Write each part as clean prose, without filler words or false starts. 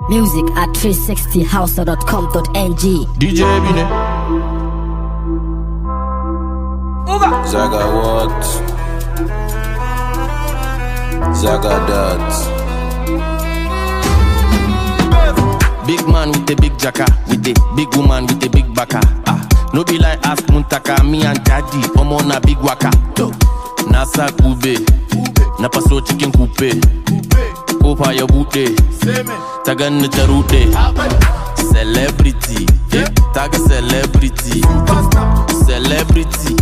Music at 360house.com.ng. DJ Bine Zaga what? Zaga that. Big man with a big jacka, with a big woman with a big baka. No be like ask Muntaka, me and daddy, I'm on a big waka. Nasa kube, napaso chicken coupe. Opa your booty, tagan the tarute. Celebrity, tag a celebrity. Celebrity,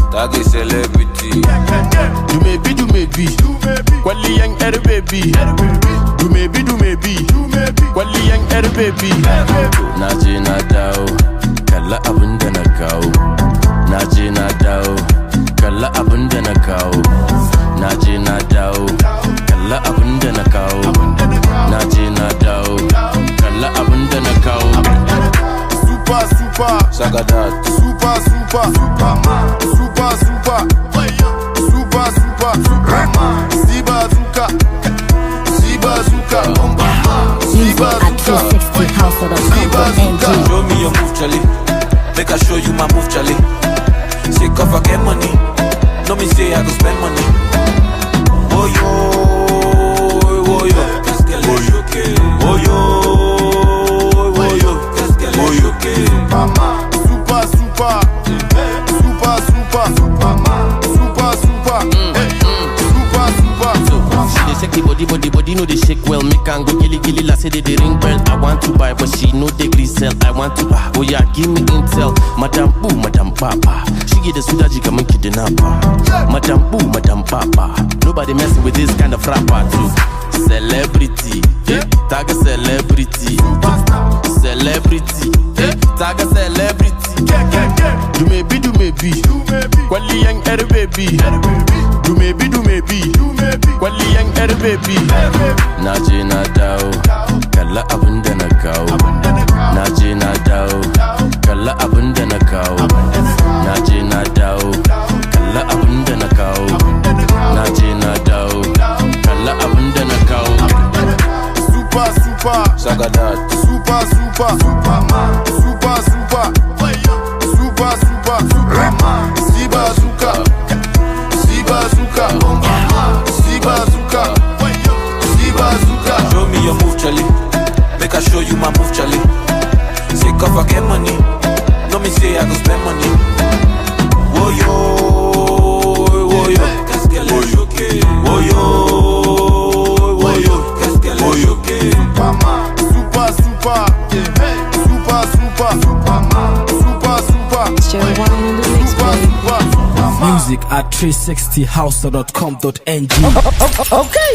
tag a celebrity. Do maybe, Kwali young air baby. Do maybe, Kwali young air baby. Naje na dao, kala abunda na kao. Naje na dao, kala abunda na kao. Naje na dao, kala abunda na kao. Naje na dao, kala abunda na kao. Super, Sagadat. Super, Superman. Super, Superman. Sibazuka, Sibazuka. Show me your move, Charlie. Make I show you my move, Charlie. Say cover get money. No me say I go spend money. Oh yo, qu'est-ce qu'elle est choquée. Oh yo, qu'est-ce qu'elle est choquée. Super, Superman. She dey shake the body no dey shake well. Make am go gilly la say they ring bell. I want to buy but she no dey gree sell. I want to buy, oh yeah, give me intel. Madam Boo, Madam Papa. She get the suda jika man kidnapper. Madam Boo, Madam Papa. Nobody messing with this kind of rapper too. Celebrity, tag a celebrity. Celebrity, tag a celebrity. Do maybe, Kwali young air baby. Do maybe, Kwali young air baby. Naje na dao, kala abunda na kao. Naje na dao, kala abunda na kao. Naje na dao, kala abunda na kao. Naje na dao, kala abunda na kao. Super, Sagadat. Super, Superman. Super, Superman. Sibazuka. Show me your move, Charlie. Make I show you my move, Charlie. Say cover get money. No me say I go spend money. Oh yo, qu'est-ce qu'elle est choquée. Oh yo, qu'est-ce qu'elle est choquée. Super, Superman. Music at 360house.com.ng. Okay.